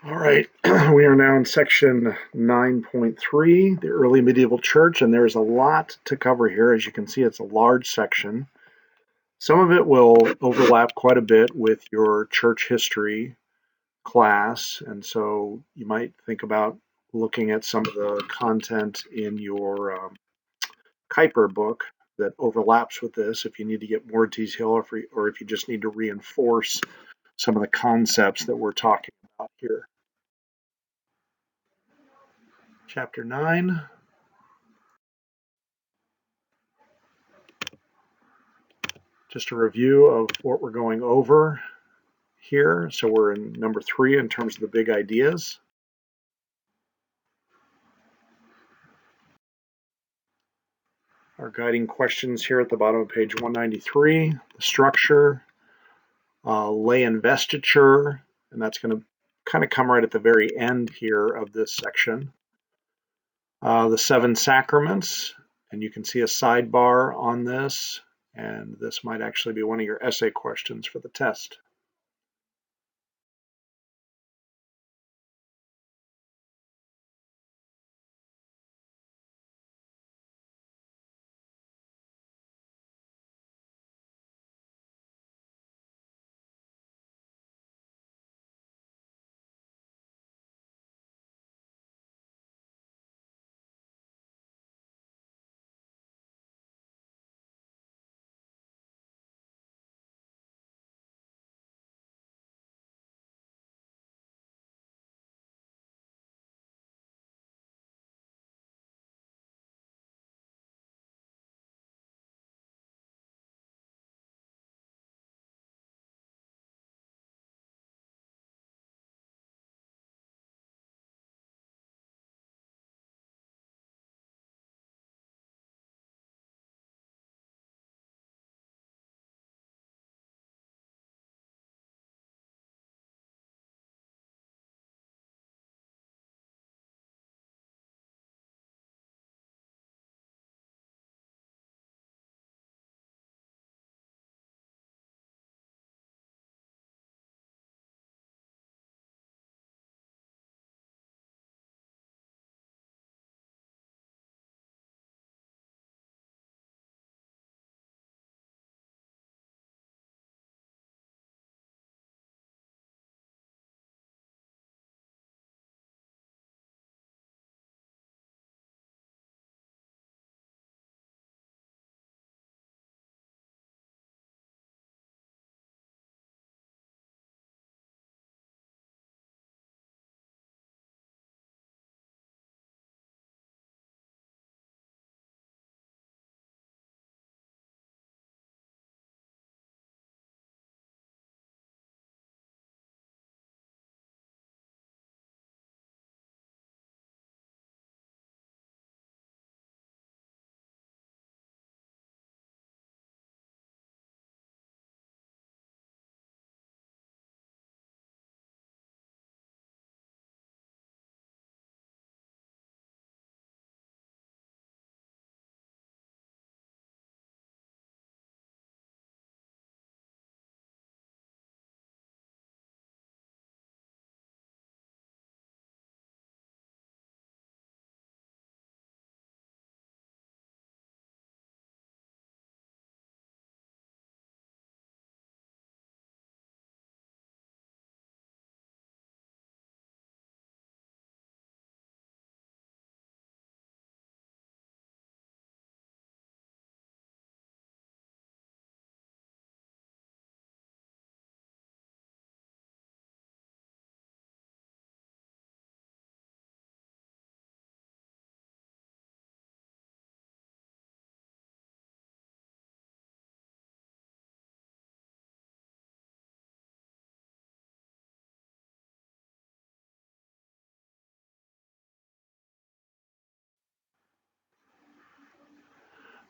All right, we are now in section 9.3, the early medieval church, and there's a lot to cover here. As you can see, it's a large section. Some of it will overlap quite a bit with your church history class, and so you might think about looking at some of the content in your Kuiper book that overlaps with this if you need to get more detail or if you just need to reinforce some of the concepts that we're talking about here. Chapter 9. Just a review of what we're going over here. So we're in number 3 in terms of the big ideas. Our guiding questions here at the bottom of page 193, the structure, lay investiture, and that's going to kind of come right at the very end here of this section. The 7 sacraments, and you can see a sidebar on this, and this might actually be one of your essay questions for the test.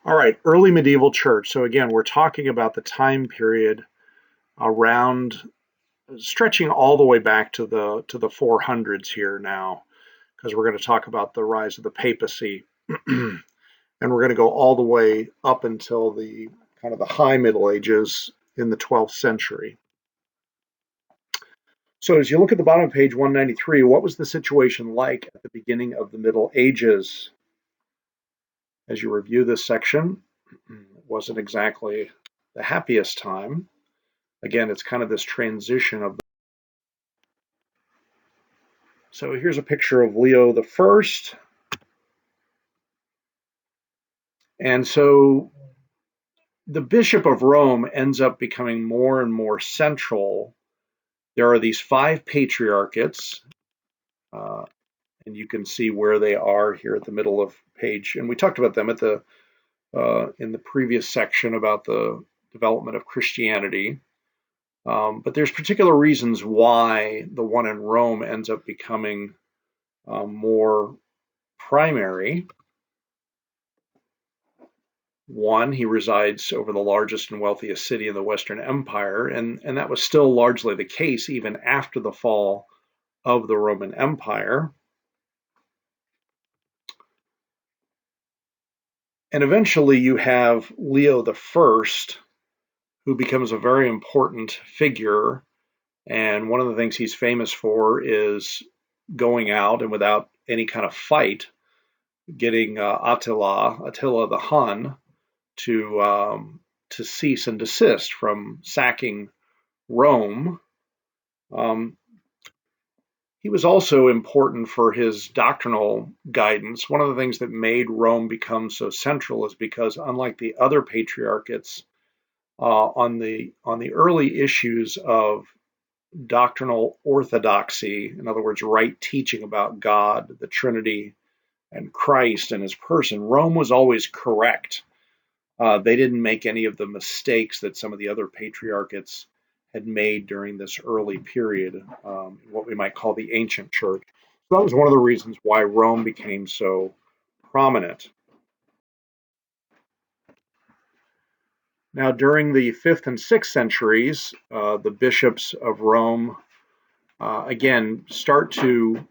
All right, early medieval church. So again, we're talking about the time period around stretching all the way back to the 400s here now, because we're going to talk about the rise of the papacy, and we're going to go all the way up until the kind of the high Middle Ages in the 12th century. So as you look at the bottom of page 193, what was the situation like at the beginning of the Middle Ages? As you review this section, it wasn't exactly the happiest time. Again, it's kind of this transition of. So here's a picture of Leo the First. And so the Bishop of Rome ends up becoming more and more central. There are these 5 patriarchates, and you can see where they are here at the middle of page. And we talked about them at the in the previous section about the development of Christianity. But there's particular reasons why the one in Rome ends up becoming more primary. One, he resides over the largest and wealthiest city in the Western Empire, and that was still largely the case even after the fall of the Roman Empire. And eventually you have Leo the First, who becomes a very important figure. And one of the things he's famous for is going out and without any kind of fight, getting Attila the Hun, to cease and desist from sacking Rome. He was also important for his doctrinal guidance. One of the things that made Rome become so central is because, unlike the other patriarchates, on the early issues of doctrinal orthodoxy, in other words, right teaching about God, the Trinity, and Christ and his person, Rome was always correct. They didn't make any of the mistakes that some of the other patriarchates had made during this early period, what we might call the ancient church. So that was one of the reasons why Rome became so prominent. Now, during the 5th and 6th centuries, the bishops of Rome, again, start to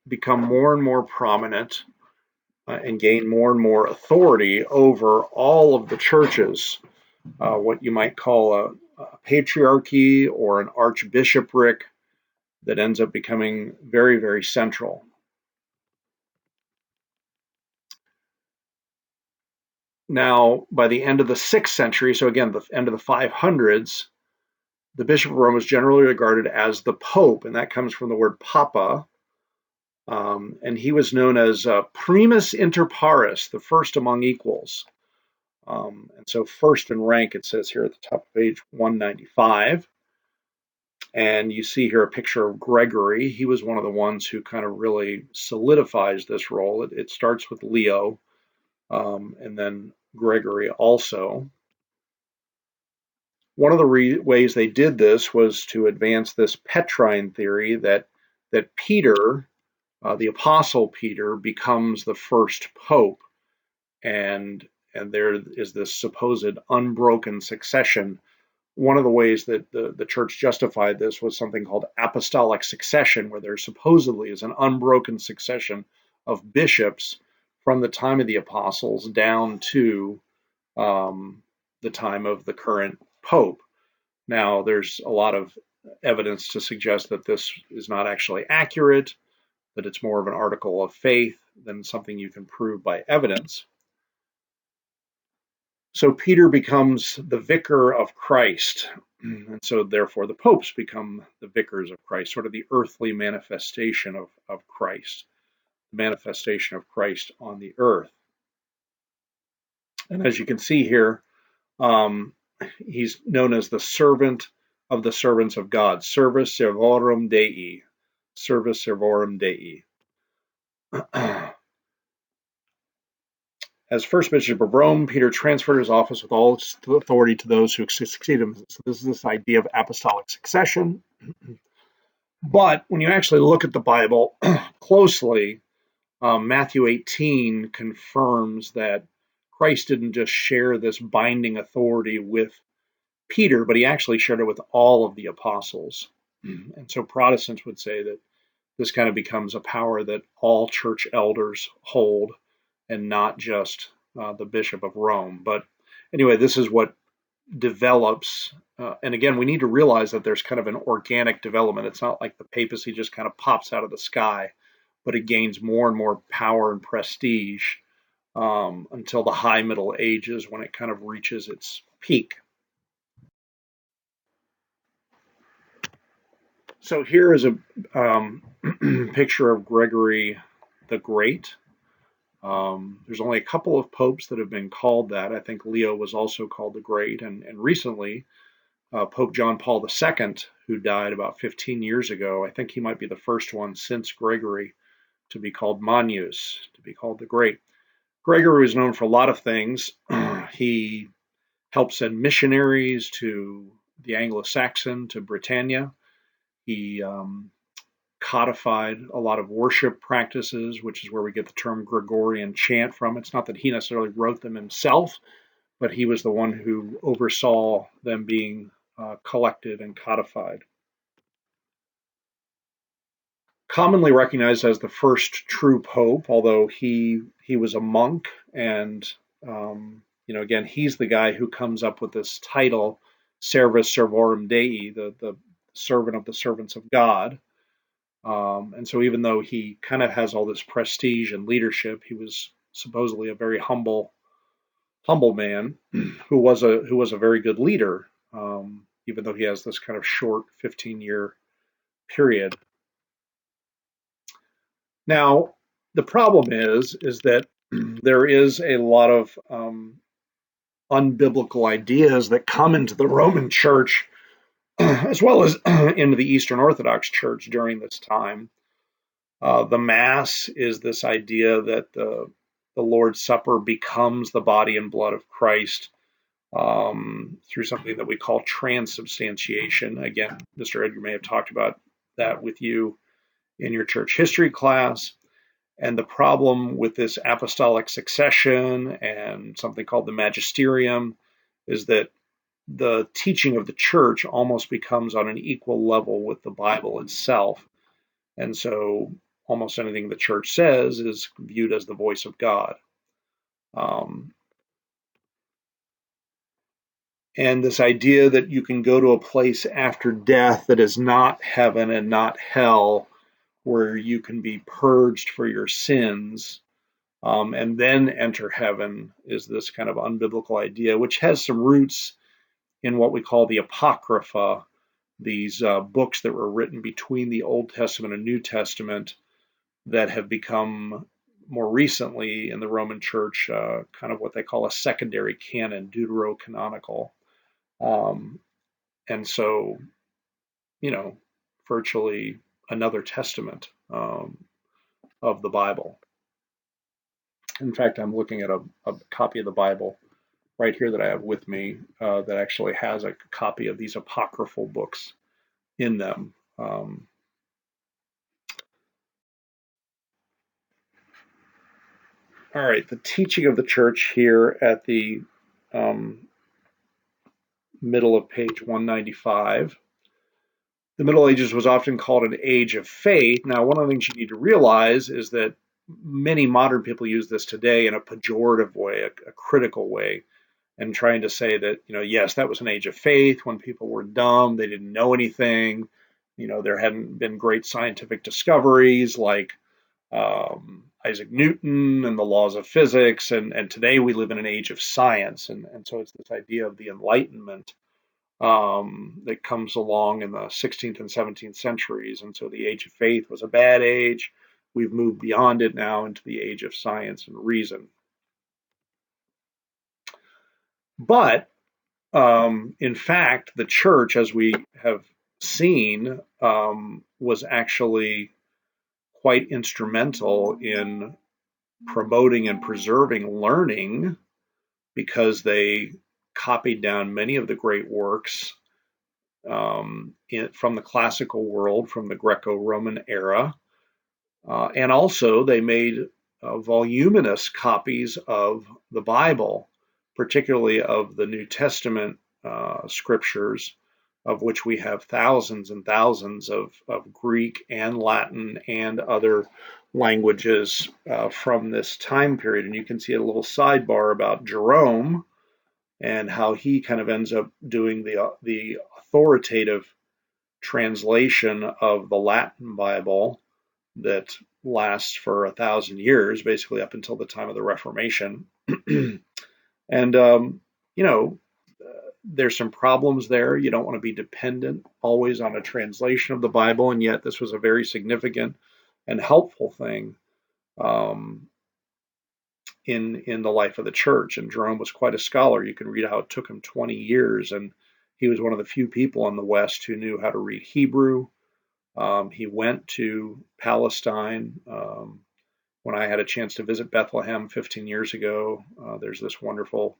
become more and more prominent and gain more and more authority over all of the churches, what you might call a patriarchy or an archbishopric that ends up becoming very, very central. Now, by the end of the 6th century, so again, the end of the 500s, the Bishop of Rome was generally regarded as the Pope, and that comes from the word papa. And he was known as primus inter pares, the first among equals. And so first in rank, it says here at the top of page 195. And you see here a picture of Gregory. He was one of the ones who kind of really solidifies this role. It starts with Leo, and then Gregory also. One of the ways they did this was to advance this Petrine theory that Peter, the Apostle Peter, becomes the first pope, and there is this supposed unbroken succession. One of the ways that the church justified this was something called apostolic succession, where there supposedly is an unbroken succession of bishops from the time of the apostles down to the time of the current pope. Now, there's a lot of evidence to suggest that this is not actually accurate, that it's more of an article of faith than something you can prove by evidence. So Peter becomes the vicar of Christ, and so therefore the popes become the vicars of Christ, sort of the earthly manifestation of Christ, the manifestation of Christ on the earth. And as you can see here, he's known as the servant of the servants of God, Servus Servorum Dei, Servus Servorum Dei. As first bishop of Rome, Peter transferred his office with all its authority to those who succeed him. So this is this idea of apostolic succession. But when you actually look at the Bible closely, Matthew 18 confirms that Christ didn't just share this binding authority with Peter, but he actually shared it with all of the apostles. And so Protestants would say that this kind of becomes a power that all church elders hold, and not just the Bishop of Rome. But anyway, this is what develops, and again, we need to realize that there's kind of an organic development. It's not like the papacy just kind of pops out of the sky, but it gains more and more power and prestige until the High Middle Ages when it kind of reaches its peak. So here is a picture of Gregory the Great. There's only a couple of popes that have been called that. I think Leo was also called the Great, and recently Pope John Paul II, who died about 15 years ago, I think he might be the first one since Gregory to be called Magnus, to be called the Great. Gregory was known for a lot of things. He helped send missionaries to the Anglo-Saxon, to Britannia. He codified a lot of worship practices, which is where we get the term Gregorian chant from. It's not that he necessarily wrote them himself, but he was the one who oversaw them being collected and codified. Commonly recognized as the first true pope, although he was a monk, and again, he's the guy who comes up with this title, Servus Servorum Dei, the servant of the servants of God. And so, even though he kind of has all this prestige and leadership, he was supposedly a very humble man who was a very good leader, even though he has this kind of short 15-year period. Now, the problem is that there is a lot of unbiblical ideas that come into the Roman Church, as well as into the Eastern Orthodox Church during this time. The Mass is this idea that the Lord's Supper becomes the body and blood of Christ through something that we call transubstantiation. Again, Mr. Edgar may have talked about that with you in your church history class. And the problem with this apostolic succession and something called the magisterium is that the teaching of the church almost becomes on an equal level with the Bible itself. And so almost anything the church says is viewed as the voice of God. And this idea that you can go to a place after death that is not heaven and not hell, where you can be purged for your sins, and then enter heaven, is this kind of unbiblical idea, which has some roots in what we call the Apocrypha, these books that were written between the Old Testament and New Testament that have become more recently in the Roman Church kind of what they call a secondary canon, deuterocanonical. And so, virtually another testament of the Bible. In fact, I'm looking at a copy of the Bible right here that I have with me that actually has a copy of these apocryphal books in them. All right, the teaching of the church here at the middle of page 195. The Middle Ages was often called an age of faith. Now, one of the things you need to realize is that many modern people use this today in a pejorative way, a critical way, and trying to say that, yes, that was an age of faith when people were dumb, they didn't know anything, there hadn't been great scientific discoveries like Isaac Newton and the laws of physics, and today we live in an age of science, and so it's this idea of the Enlightenment that comes along in the 16th and 17th centuries, and so the age of faith was a bad age. We've moved beyond it now into the age of science and reason. But in fact, the church, as we have seen, was actually quite instrumental in promoting and preserving learning because they copied down many of the great works from the classical world, from the Greco-Roman era. And also they made voluminous copies of the Bible, particularly of the New Testament scriptures, of which we have thousands and thousands of Greek and Latin and other languages from this time period. And you can see a little sidebar about Jerome, and how he kind of ends up doing the authoritative translation of the Latin Bible that lasts for 1,000 years, basically up until the time of the Reformation. And you know, there's some problems there. You don't want to be dependent always on a translation of the Bible, and yet this was a very significant and helpful thing um, in the life of the church. And Jerome was quite a scholar. You can read how it took him 20 years, and he was one of the few people in the West who knew how to read Hebrew. He went to Palestine. When I had a chance to visit Bethlehem 15 years ago, there's this wonderful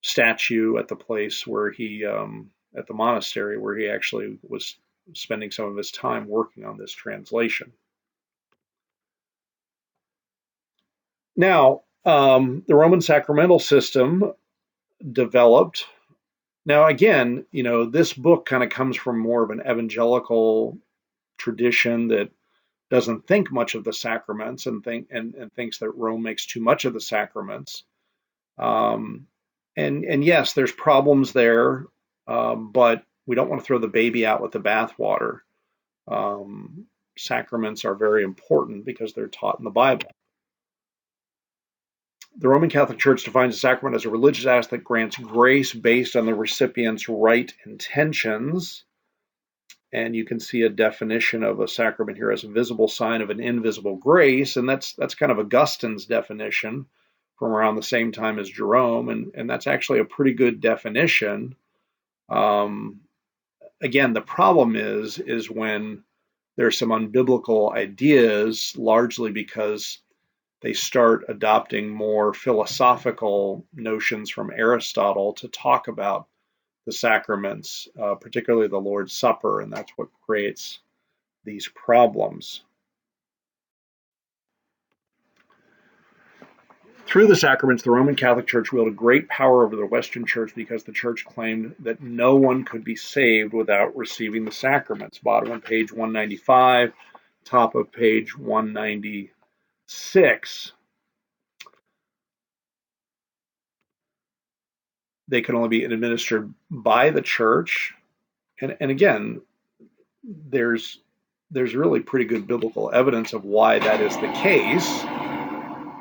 statue at the place where he, at the monastery, where he actually was spending some of his time working on this translation. Now, the Roman sacramental system developed. Now, again, this book kind of comes from more of an evangelical tradition that doesn't think much of the sacraments and thinks that Rome makes too much of the sacraments. And yes, there's problems there, but we don't want to throw the baby out with the bathwater. Sacraments are very important because they're taught in the Bible. The Roman Catholic Church defines a sacrament as a religious act that grants grace based on the recipient's right intentions. And you can see a definition of a sacrament here as a visible sign of an invisible grace, and that's kind of Augustine's definition from around the same time as Jerome, and that's actually a pretty good definition. Again, the problem is when there's some unbiblical ideas, largely because they start adopting more philosophical notions from Aristotle to talk about the sacraments, particularly the Lord's Supper, and that's what creates these problems. Through the sacraments, the Roman Catholic Church wielded great power over the Western Church because the Church claimed that no one could be saved without receiving the sacraments. Bottom of page 195, top of page 196. They can only be administered by the Church. And again, there's really pretty good biblical evidence of why that is the case.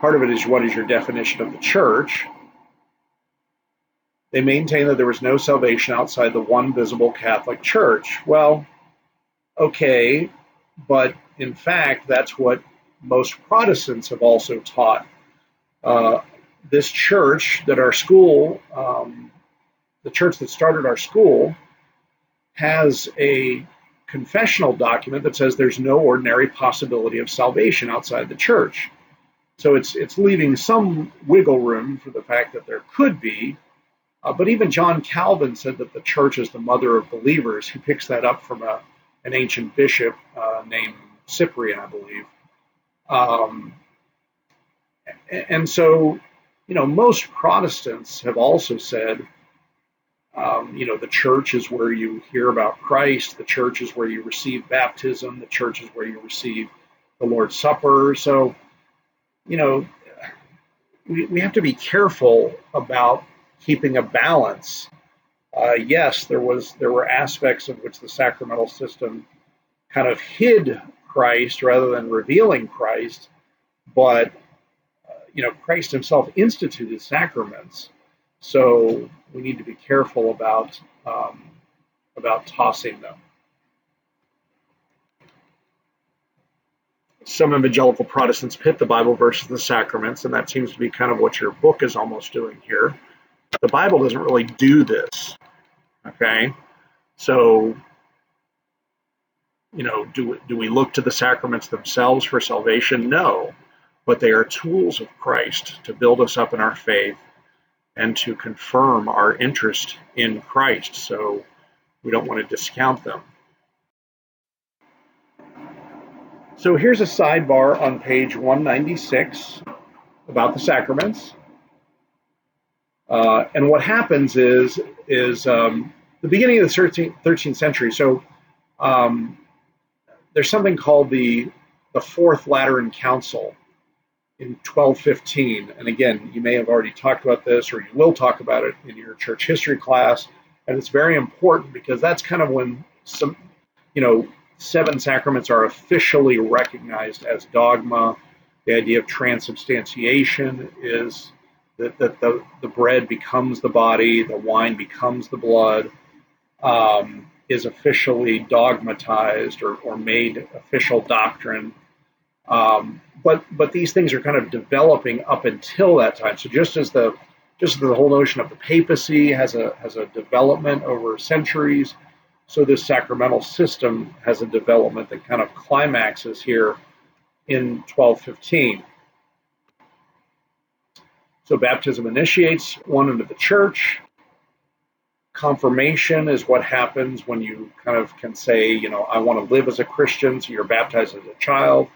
Part of it is, what is your definition of the church? They maintain that there was no salvation outside the one visible Catholic Church. Well, okay, but in fact, that's what most Protestants have also taught. This church that our school, the church that started our school, has a confessional document that says there's no ordinary possibility of salvation outside the church. So it's leaving some wiggle room for the fact that there could be. But even John Calvin said that the church is the mother of believers. He picks that up from an ancient bishop named Cyprian, I believe. And so, most Protestants have also said, the church is where you hear about Christ. The church is where you receive baptism. The church is where you receive the Lord's Supper. So, we have to be careful about keeping a balance. Yes, there were aspects of which the sacramental system kind of hid Christ rather than revealing Christ, but Christ himself instituted sacraments, so we need to be careful about tossing them. Some evangelical Protestants pit the Bible versus the sacraments, and that seems to be kind of what your book is almost doing here. The Bible doesn't really do this, okay? So, do we look to the sacraments themselves for salvation? No, but they are tools of Christ to build us up in our faith and to confirm our interest in Christ, so we don't want to discount them. So here's a sidebar on page 196 about the sacraments. And what happens is the beginning of the 13th century. So there's something called the Fourth Lateran Council. in 1215. And again, you may have already talked about this, or you will talk about it in your church history class. And it's very important because that's kind of when some, you know, seven sacraments are officially recognized as dogma. The idea of transubstantiation is that the bread becomes the body, the wine becomes the blood, is officially dogmatized or made official doctrine. But these things are kind of developing up until that time. So just as the whole notion of the papacy has a development over centuries, so this sacramental system has a development that kind of climaxes here in 1215. So baptism initiates one into the church. Confirmation is what happens when you kind of can say, I want to live as a Christian, so you're baptized as a child.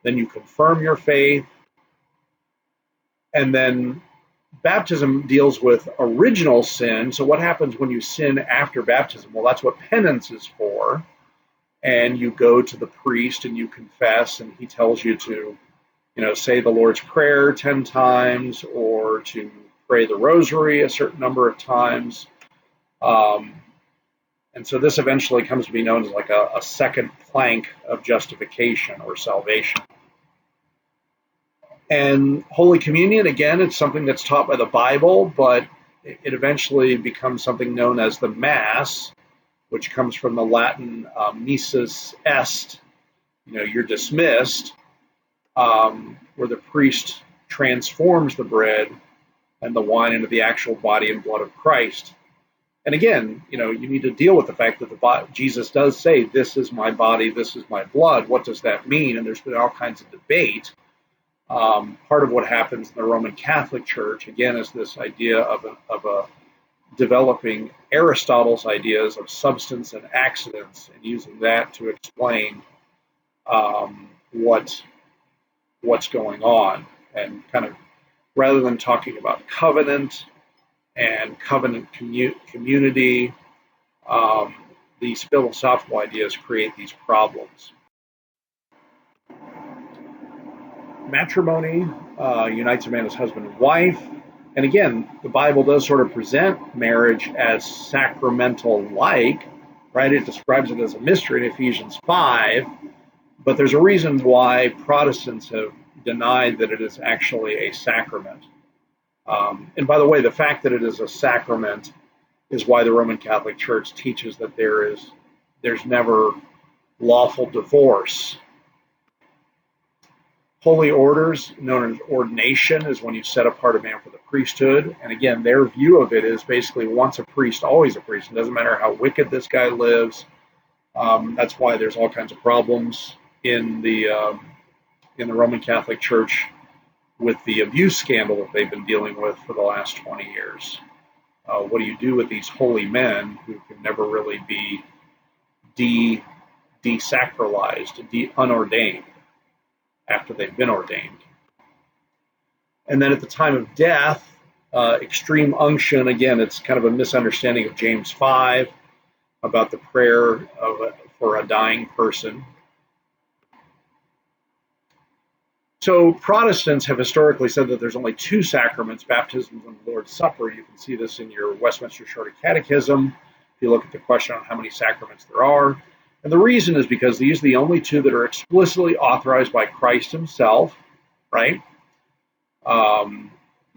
Then you confirm your faith. And then baptism deals with original sin. So what happens when you sin after baptism? Well, that's what penance is for. And you go to the priest and you confess, and he tells you to, say the Lord's Prayer 10 times or to pray the rosary a certain number of times. And so this eventually comes to be known as like a second plank of justification or salvation. And Holy Communion, again, it's something that's taught by the Bible, but it eventually becomes something known as the Mass, which comes from the Latin missus est, you're dismissed, where the priest transforms the bread and the wine into the actual body and blood of Christ. And again, you need to deal with the fact that Jesus does say, "This is my body, this is my blood." What does that mean? And there's been all kinds of debate. Part of what happens in the Roman Catholic Church, again, is this idea of a developing Aristotle's ideas of substance and accidents and using that to explain what's going on. And kind of rather than talking about covenant and covenant community, these philosophical ideas create these problems. Matrimony unites a man as husband and wife. And again, the Bible does sort of present marriage as sacramental-like, right? It describes it as a mystery in Ephesians 5, but there's a reason why Protestants have denied that it is actually a sacrament. And by the way, the fact that it is a sacrament is why the Roman Catholic Church teaches that there's never lawful divorce. Holy orders, known as ordination, is when you set apart a man for the priesthood. And again, their view of it is basically once a priest, always a priest. It doesn't matter how wicked this guy lives. That's why there's all kinds of problems in the Roman Catholic Church with the abuse scandal that they've been dealing with for the last 20 years. What do you do with these holy men who can never really be desacralized, unordained after they've been ordained? And then at the time of death, extreme unction, again, it's kind of a misunderstanding of James 5 about the prayer for a dying person. So Protestants have historically said that there's only two sacraments, baptism and the Lord's Supper. You can see this in your Westminster Shorter Catechism if you look at the question on how many sacraments there are. And the reason is because these are the only two that are explicitly authorized by Christ himself, right?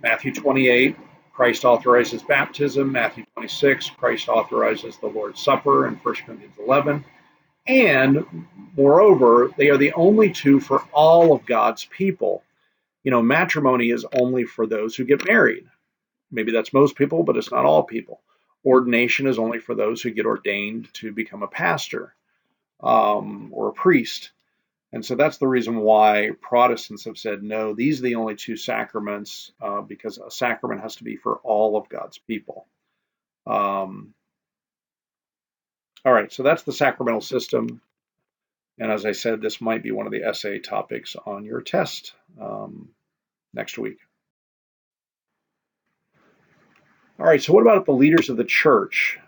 Matthew 28, Christ authorizes baptism. Matthew 26, Christ authorizes the Lord's Supper in 1 Corinthians 11. And moreover, they are the only two for all of God's people. Matrimony is only for those who get married. Maybe that's most people, but it's not all people. Ordination is only for those who get ordained to become a pastor or a priest. And so that's the reason why Protestants have said, no, these are the only two sacraments because a sacrament has to be for all of God's people. All right, so that's the sacramental system. And as I said, this might be one of the essay topics on your test next week. All right, so what about the leaders of the church?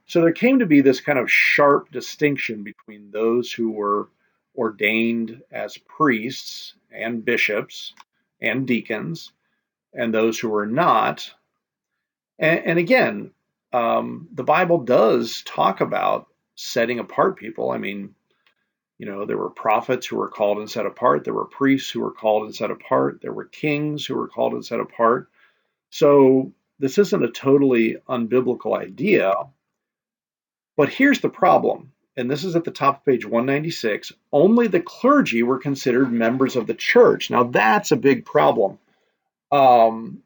So there came to be this kind of sharp distinction between those who were ordained as priests and bishops, and deacons, and those who are not. And again, the Bible does talk about setting apart people. I mean, there were prophets who were called and set apart. There were priests who were called and set apart. There were kings who were called and set apart. So this isn't a totally unbiblical idea. But here's the problem, and this is at the top of page 196. Only the clergy were considered members of the church. Now that's a big problem. Um,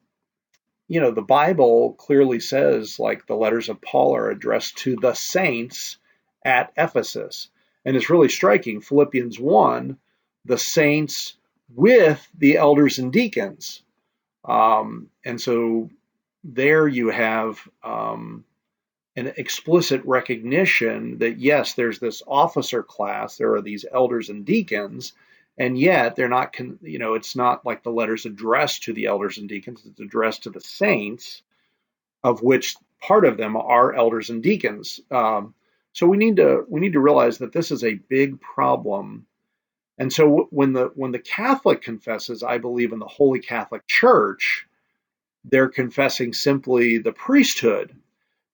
the Bible clearly says, like, the letters of Paul are addressed to the saints at Ephesus. And it's really striking. Philippians 1, the saints with the elders and deacons. And so there you have an explicit recognition that, yes, there's this officer class, there are these elders and deacons, and yet they're not, it's not like the letters addressed to the elders and deacons, it's addressed to the saints, of which part of them are elders and deacons. So we need to realize that this is a big problem. And so when the Catholic confesses, I believe in the Holy Catholic Church, they're confessing simply the priesthood.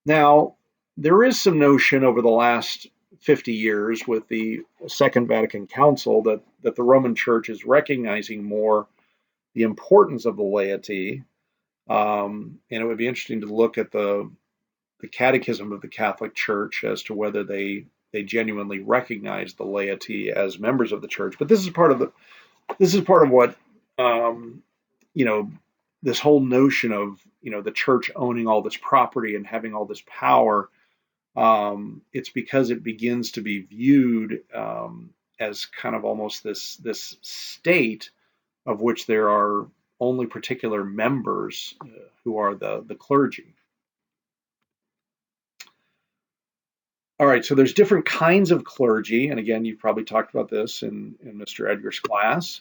Now, there is some notion over the last 50 years with the Second Vatican Council that the Roman Church is recognizing more the importance of the laity. And it would be interesting to look at the catechism of the Catholic Church as to whether they genuinely recognize the laity as members of the church. But this is part of what you know this whole notion of the church owning all this property and having all this power. It's because it begins to be viewed as kind of almost this state of which there are only particular members who are the clergy. All right, so there's different kinds of clergy, and again, you've probably talked about this in Mr. Edgar's class.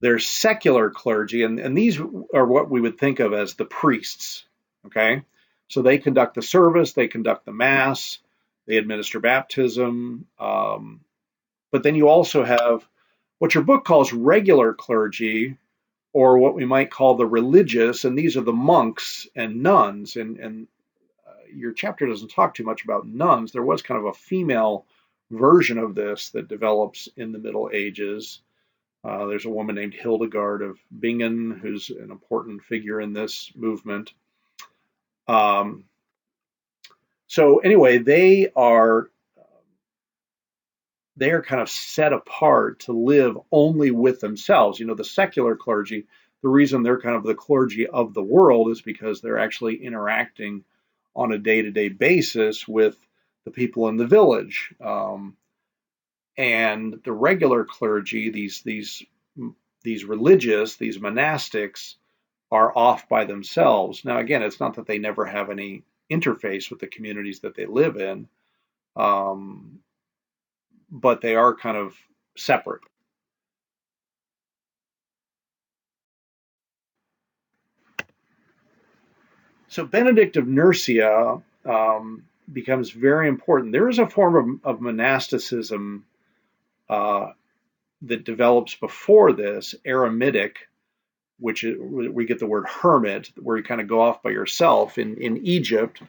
There's secular clergy, and these are what we would think of as the priests, okay? So they conduct the service, they conduct the mass, they administer baptism, but then you also have what your book calls regular clergy, or what we might call the religious, and these are the monks and nuns, and your chapter doesn't talk too much about nuns. There was kind of a female version of this that develops in the Middle Ages. There's a woman named Hildegard of Bingen who's an important figure in this movement. So anyway, they are kind of set apart to live only with themselves. The secular clergy, the reason they're kind of the clergy of the world is because they're actually interacting on a day-to-day basis with the people in the village. And the regular clergy, these religious, these monastics, are off by themselves. Now, again, it's not that they never have any interface with the communities that they live in, but they are kind of separate. So Benedict of Nursia becomes very important. There is a form of monasticism that develops before this, eremitic, which we get the word hermit, where you kind of go off by yourself in Egypt,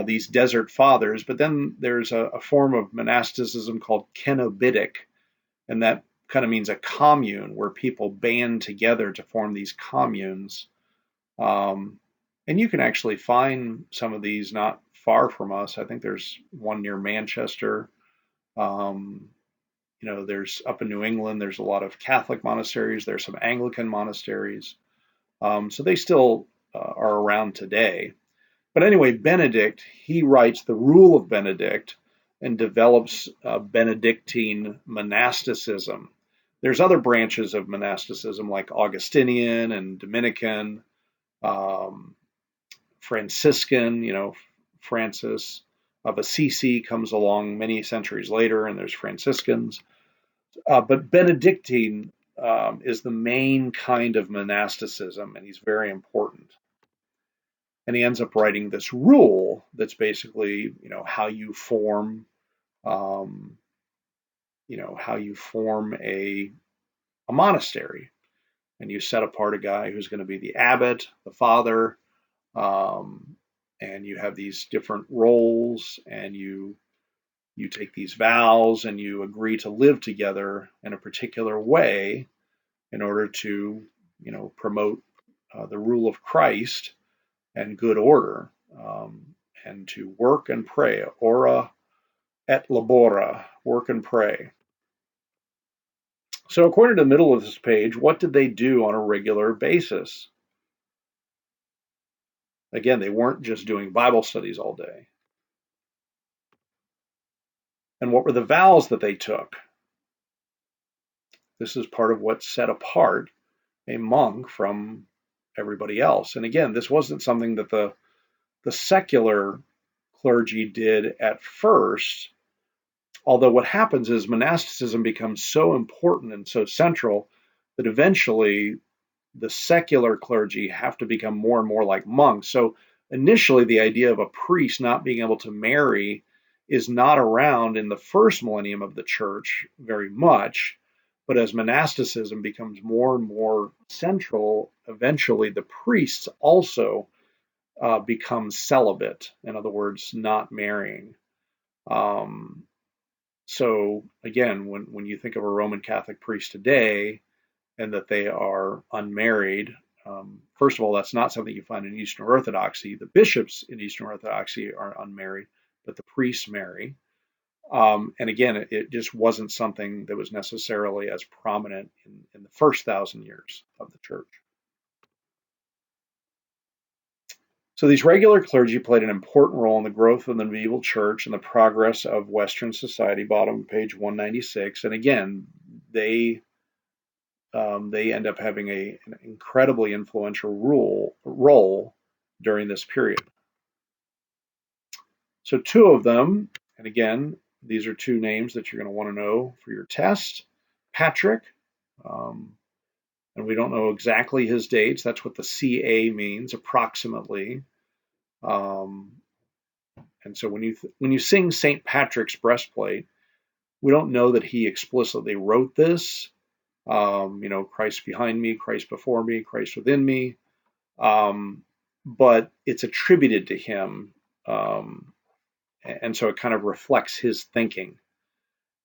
these desert fathers. But then there's a form of monasticism called kenobitic, and that kind of means a commune where people band together to form these communes. And you can actually find some of these not far from us. I think there's one near Manchester. There's up in New England, there's a lot of Catholic monasteries. There's some Anglican monasteries. So they still are around today. But anyway, Benedict, he writes the Rule of Benedict and develops Benedictine monasticism. There's other branches of monasticism like Augustinian and Dominican, Franciscan, Francis of Assisi comes along many centuries later, and there's Franciscans. But Benedictine is the main kind of monasticism, and he's very important. And he ends up writing this rule that's basically, how you form, how you form a monastery. and you set apart a guy who's going to be the abbot, the father, um, and you have these different roles, and you take these vows and you agree to live together in a particular way in order to, promote the rule of Christ and good order, and to work and pray. Ora et labora, work and pray. So, according to the middle of this page, what did they do on a regular basis? Again, they weren't just doing Bible studies all day. And what were the vows that they took? This is part of what set apart a monk from everybody else. And again, this wasn't something that the secular clergy did at first, although what happens is monasticism becomes so important and so central that eventually the secular clergy have to become more and more like monks. So initially, the idea of a priest not being able to marry is not around in the first millennium of the church very much. But as monasticism becomes more and more central, eventually the priests also become celibate. In other words, not marrying. Um, so again, when you think of a Roman Catholic priest today, and that they are unmarried. First of all, that's not something you find in Eastern Orthodoxy. The bishops in Eastern Orthodoxy are unmarried, but the priests marry. And again, it just wasn't something that was necessarily as prominent in the first 1,000 years of the church. So these regular clergy played an important role in the growth of the medieval church and the progress of Western society, bottom of page 196. And again, they end up having an incredibly influential role during this period. So two of them, and again, these are two names that you're going to want to know for your test. Patrick, um, and we don't know exactly his dates. That's what the CA means, approximately. Um, and so when you sing St. Patrick's breastplate, we don't know that he explicitly wrote this. Christ behind me, Christ before me, Christ within me. But it's attributed to him, and so it kind of reflects his thinking.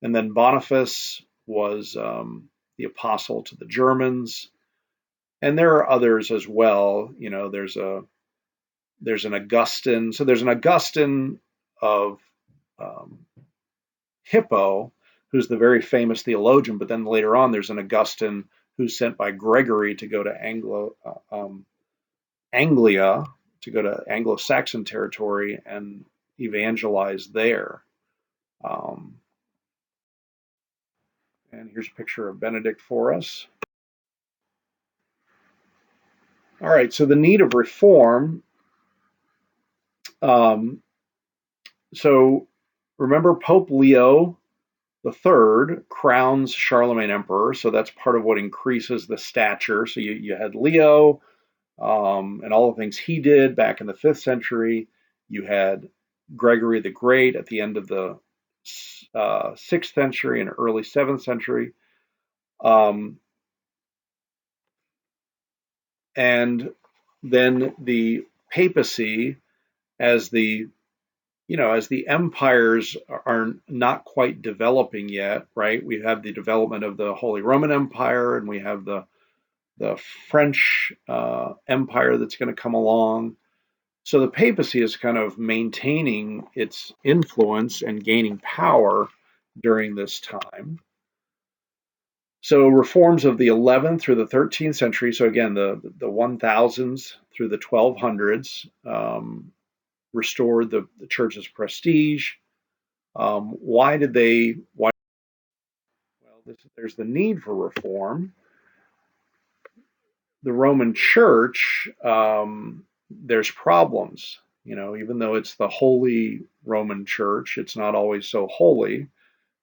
And then Boniface was the apostle to the Germans, and there are others as well. There's an Augustine. So there's an Augustine of um, Hippo, who's the very famous theologian. But then later on, there's an Augustine who's sent by Gregory to go to Anglia, to go to Anglo-Saxon territory and evangelize there. Um, and here's a picture of Benedict for us. All right, so the need of reform. So remember, Pope Leo the Third crowns Charlemagne emperor, so that's part of what increases the stature. So you had Leo, and all the things he did back in the 5th century. You had Gregory the Great at the end of the 6th century and early 7th century. And then the papacy, as the empires are not quite developing yet, right? We have the development of the Holy Roman Empire, and we have the French Empire that's going to come along. So the papacy is kind of maintaining its influence and gaining power during this time. So reforms of the 11th through the 13th century, so again, the 1000s through the 1200s, restored the church's prestige. Why did they? Why? Well, there's the need for reform. The Roman Church, there's problems. Even though it's the Holy Roman Church, it's not always so holy,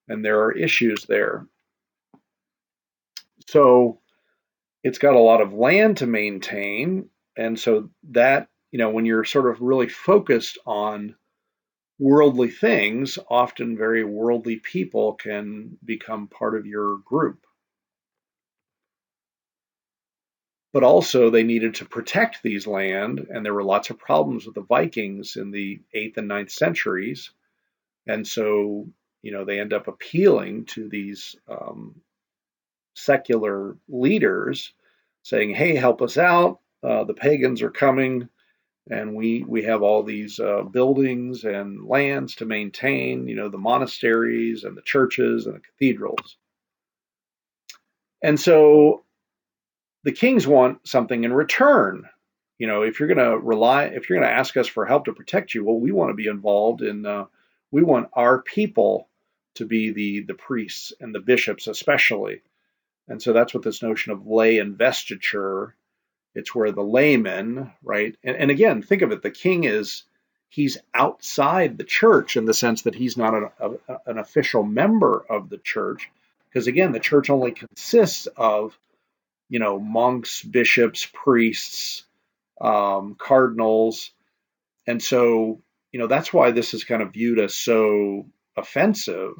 and there are issues there. So it's got a lot of land to maintain, and so that, when you're sort of really focused on worldly things, often very worldly people can become part of your group. but also they needed to protect these land, and there were lots of problems with the Vikings in the 8th and 9th centuries. And so, they end up appealing to these secular leaders saying, hey, help us out. The pagans are coming, and we have all these buildings and lands to maintain, the monasteries and the churches and the cathedrals. And so the kings want something in return. If you're going to ask us for help to protect you, well, we want to be involved in, we want our people to be the priests and the bishops especially. And so that's what this notion of lay investiture, it's where the layman, right? And again, think of it, the king he's outside the church in the sense that he's not an official member of the church, because again, the church only consists of, monks, bishops, priests, cardinals. And so, that's why this is kind of viewed as so offensive,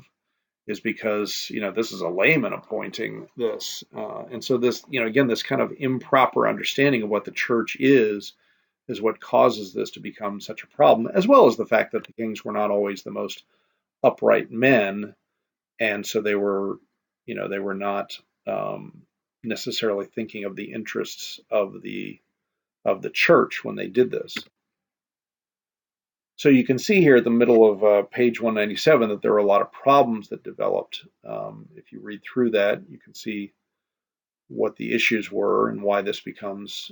is because, this is a layman appointing this. And so this, again, this kind of improper understanding of what the church is what causes this to become such a problem, as well as the fact that the kings were not always the most upright men. And so they were not necessarily thinking of the interests of the church when they did this. So you can see here at the middle of page 197 that there are a lot of problems that developed. If you read through that, you can see what the issues were and why this becomes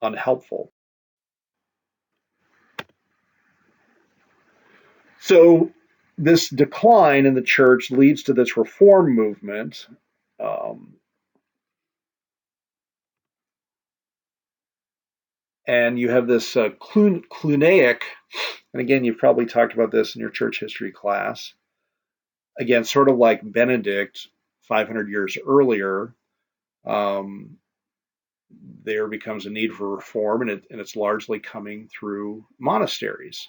unhelpful. So this decline in the church leads to this reform movement. And you have this Cluniac, and again, you've probably talked about this in your church history class. Again, sort of like Benedict 500 years earlier, there becomes a need for reform, and it's largely coming through monasteries.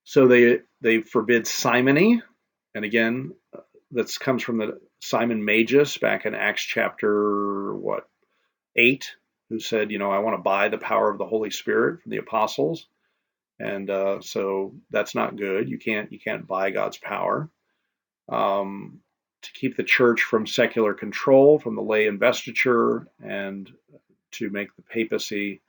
So they forbid simony, and again, that comes from the Simon Magus back in Acts chapter 8, who said, I want to buy the power of the Holy Spirit from the apostles, and so that's not good. You can't buy God's power. To keep the church from secular control, from the lay investiture, and to make the papacy,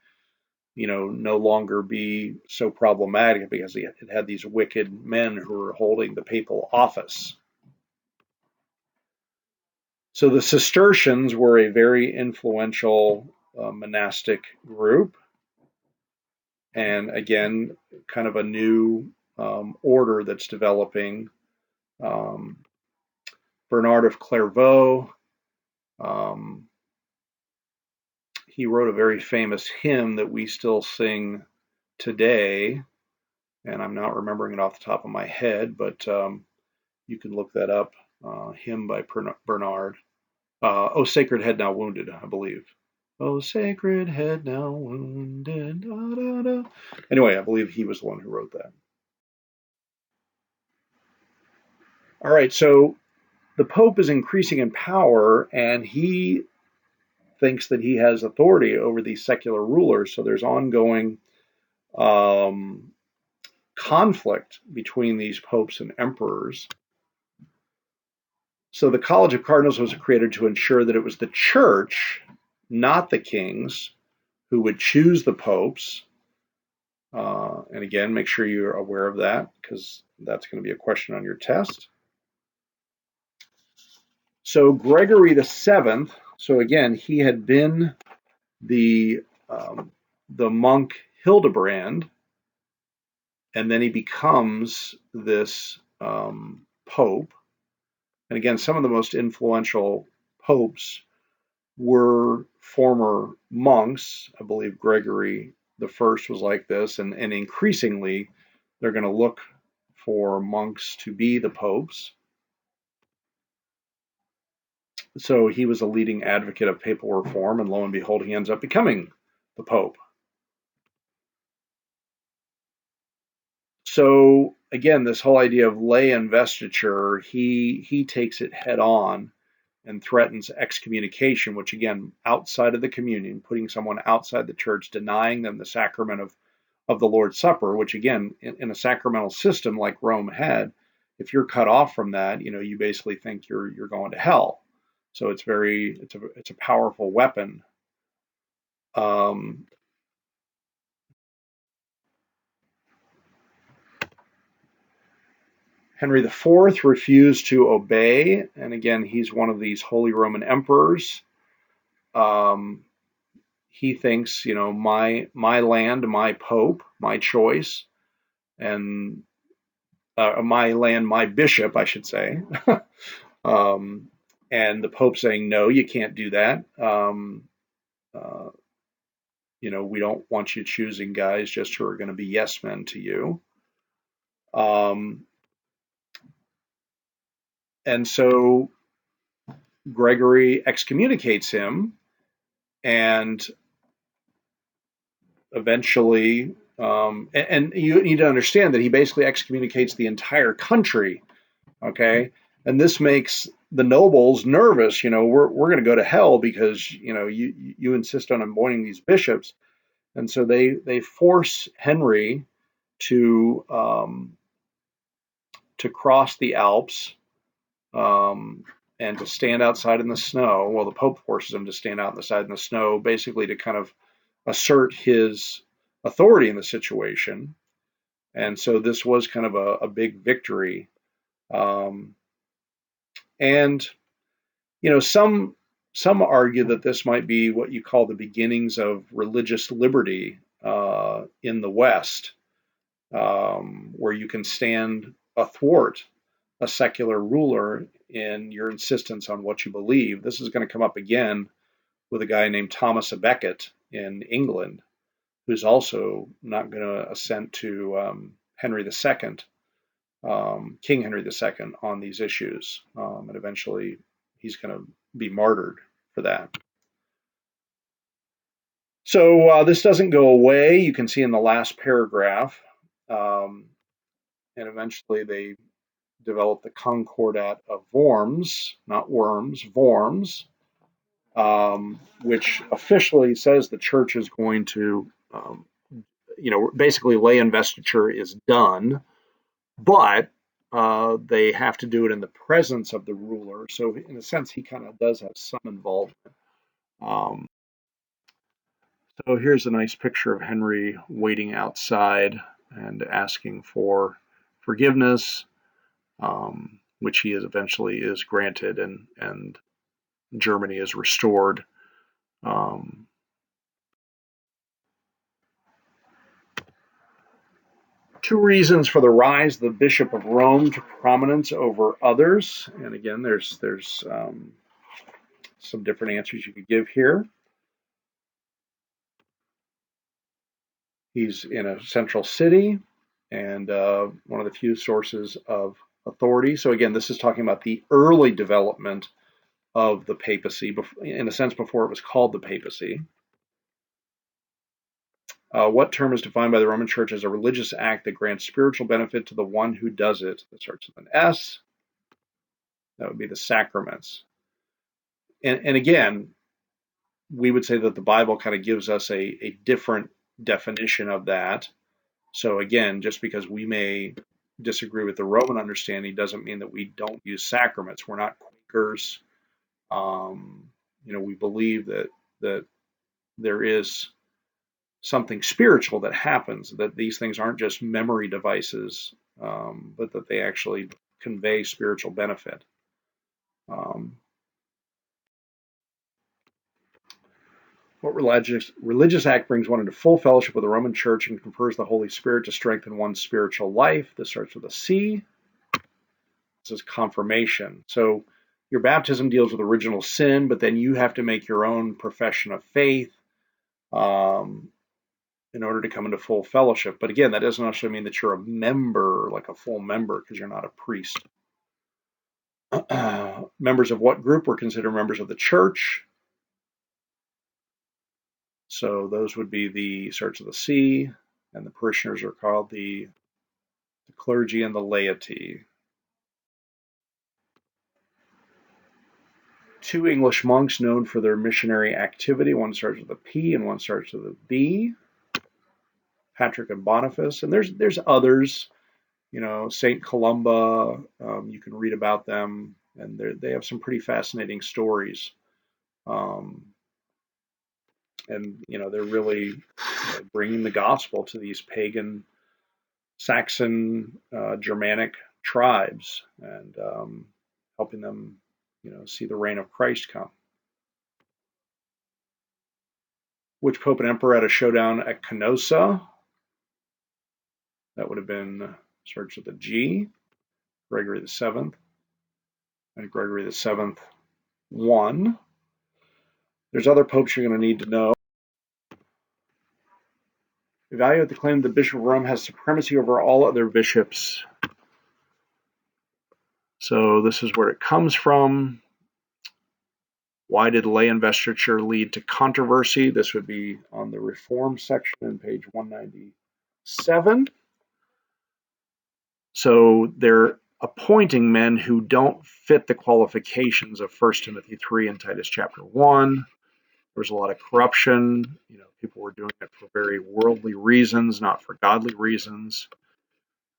no longer be so problematic because it had these wicked men who were holding the papal office. So the Cistercians were a very influential monastic group, and again, kind of a new order that's developing. Bernard of Clairvaux, he wrote a very famous hymn that we still sing today, and I'm not remembering it off the top of my head, but you can look that up, hymn by Bernard. Oh, Sacred Head Now Wounded, I believe. Oh, sacred head now wounded. Da, da, da. Anyway, I believe he was the one who wrote that. All right, so the Pope is increasing in power, and he thinks that he has authority over these secular rulers. So there's ongoing conflict between these popes and emperors. So the College of Cardinals was created to ensure that it was the church, not the kings, who would choose the popes. And again, make sure you're aware of that, because that's going to be a question on your test. So Gregory the Seventh, so again, he had been the monk Hildebrand, and then he becomes this pope. And again, some of the most influential popes were former monks. I believe Gregory the First was like this, and increasingly they're going to look for monks to be the popes. So he was a leading advocate of papal reform, and lo and behold, he ends up becoming the pope. So again, this whole idea of lay investiture, he takes it head on and threatens excommunication, which again, outside of the communion, putting someone outside the church, denying them the sacrament of the Lord's Supper, which again, in a sacramental system like Rome had, if you're cut off from that, you basically think you're going to hell. So it's a powerful weapon. Um, Henry IV refused to obey, and again, he's one of these Holy Roman emperors. Um, he thinks, my land, my pope, my choice, and my land, my bishop, I should say. um, and the pope saying, no, you can't do that. Uh, we don't want you choosing guys just who are going to be yes men to you. Um, and so Gregory excommunicates him, and eventually, and you need to understand that he basically excommunicates the entire country. Okay, and this makes the nobles nervous. We're going to go to hell because you insist on appointing these bishops, and so they force Henry to cross the Alps, and to stand outside in the snow. Well, the Pope forces him to stand outside in the snow, basically to kind of assert his authority in the situation. And so this was kind of a big victory. Um, and some argue that this might be what you call the beginnings of religious liberty in the West, where you can stand athwart a secular ruler in your insistence on what you believe. This is going to come up again with a guy named Thomas à Becket in England, who's also not going to assent to Henry II, King Henry II, on these issues. And eventually he's going to be martyred for that. So this doesn't go away. You can see in the last paragraph. And eventually they developed the Concordat of Worms, not worms, Worms, which officially says the church is going to, basically lay investiture is done, but they have to do it in the presence of the ruler. So in a sense, he kind of does have some involvement. Um, so here's a nice picture of Henry waiting outside and asking for forgiveness, which he eventually is granted, and Germany is restored. Um, Two reasons for the rise of the Bishop of Rome to prominence over others, and again, there's some different answers you could give here. He's in a central city and one of the few sources of authority. So again, this is talking about the early development of the papacy, in a sense, before it was called the papacy. What term is defined by the Roman Church as a religious act that grants spiritual benefit to the one who does it? That starts with an S. That would be the sacraments. And again, we would say that the Bible kind of gives us a different definition of that. So again, just because we may disagree with the Roman understanding doesn't mean that we don't use sacraments. We're not Quakers. We believe that there is something spiritual that happens, that these things aren't just memory devices, but that they actually convey spiritual benefit. What religious act brings one into full fellowship with the Roman Church and confers the Holy Spirit to strengthen one's spiritual life? This starts with a C. This is confirmation. So your baptism deals with original sin, but then you have to make your own profession of faith in order to come into full fellowship. But again, that doesn't actually mean that you're a member, like a full member, because you're not a priest. Members of what group were considered members of the church? So those would be the starts with the C, and the parishioners are called the the clergy and the laity. Two English monks known for their missionary activity. One starts with a P and one starts with a B. Patrick and Boniface. And there's others, Saint Columba. You can read about them, and they have some pretty fascinating stories. Um, and they're really bringing the gospel to these pagan Saxon Germanic tribes and helping them see the reign of Christ come. Which Pope and Emperor had a showdown at Canossa? That would have been starts with a G. Gregory the Seventh. And Gregory the Seventh won. There's other popes you're going to need to know. Evaluate the claim that the Bishop of Rome has supremacy over all other bishops. So this is where it comes from. Why did lay investiture lead to controversy? This would be on the Reform section on page 197. So they're appointing men who don't fit the qualifications of 1 Timothy 3 and Titus chapter 1. There was a lot of corruption. People were doing it for very worldly reasons, not for godly reasons.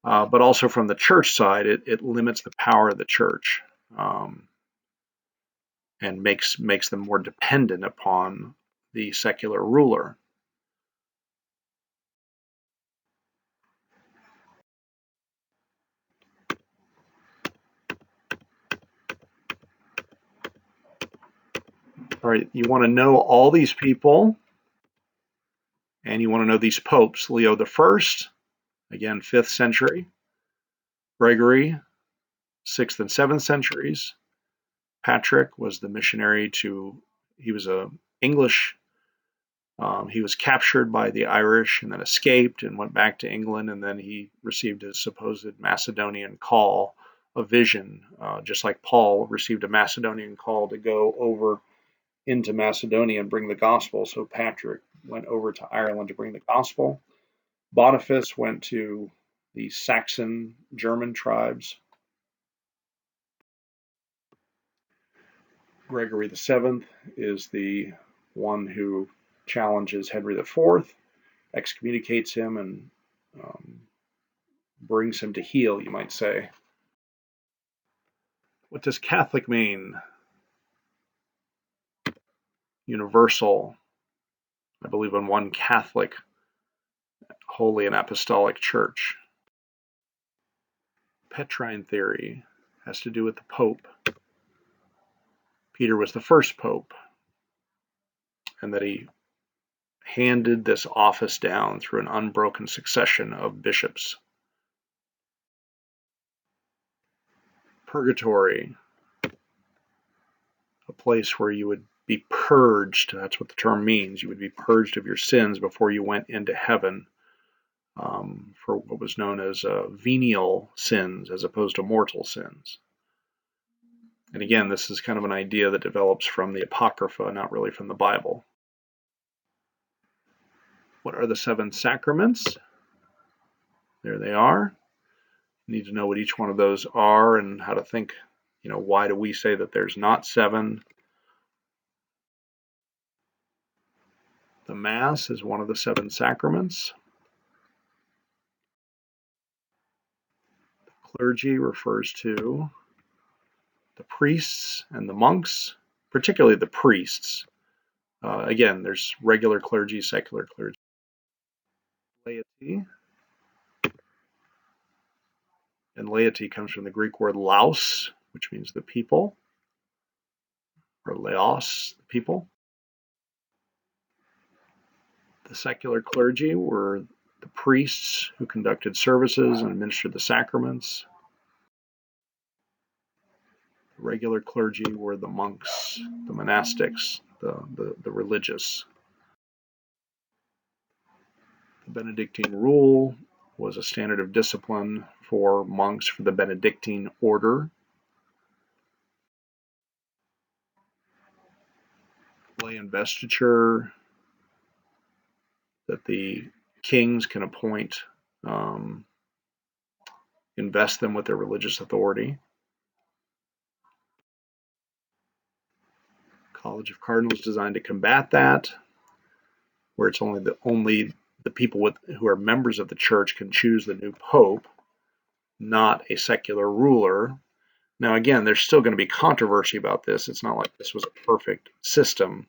But also from the church side, it limits the power of the church. And makes them more dependent upon the secular ruler. All right, you want to know all these people, and you want to know these popes. Leo the First, again, 5th century. Gregory, 6th and 7th centuries. Patrick was the missionary he was a English. He was captured by the Irish and then escaped and went back to England, and then he received his supposed Macedonian call, a vision, just like Paul received a Macedonian call to go over into Macedonia and bring the gospel. So Patrick went over to Ireland to bring the gospel. Boniface went to the Saxon German tribes. Gregory the Seventh is the one who challenges Henry IV, excommunicates him, and brings him to heel, you might say. What does Catholic mean? Universal. I believe in one Catholic, holy and apostolic church. Petrine theory has to do with the Pope. Peter was the first Pope, and that he handed this office down through an unbroken succession of bishops. Purgatory, a place where you would be purged. That's what the term means. You would be purged of your sins before you went into heaven, for what was known as venial sins as opposed to mortal sins. And again, this is kind of an idea that develops from the Apocrypha, not really from the Bible. What are the 7 sacraments? There they are. You need to know what each one of those are and how to think, why do we say that there's not 7? The Mass is one of the 7 sacraments. The clergy refers to the priests and the monks, particularly the priests. Again, there's regular clergy, secular clergy. Laity. And laity comes from the Greek word laos, which means the people, or laos, the people. The secular clergy were the priests who conducted services and administered the sacraments. The regular clergy were the monks, the monastics, the religious. The Benedictine rule was a standard of discipline for monks for the Benedictine order. Lay investiture, that the kings can appoint invest them with their religious authority. College of Cardinals designed to combat that, where it's only the people who are members of the church can choose the new pope, not a secular ruler. Now, again, there's still going to be controversy about this. It's not like this was a perfect system.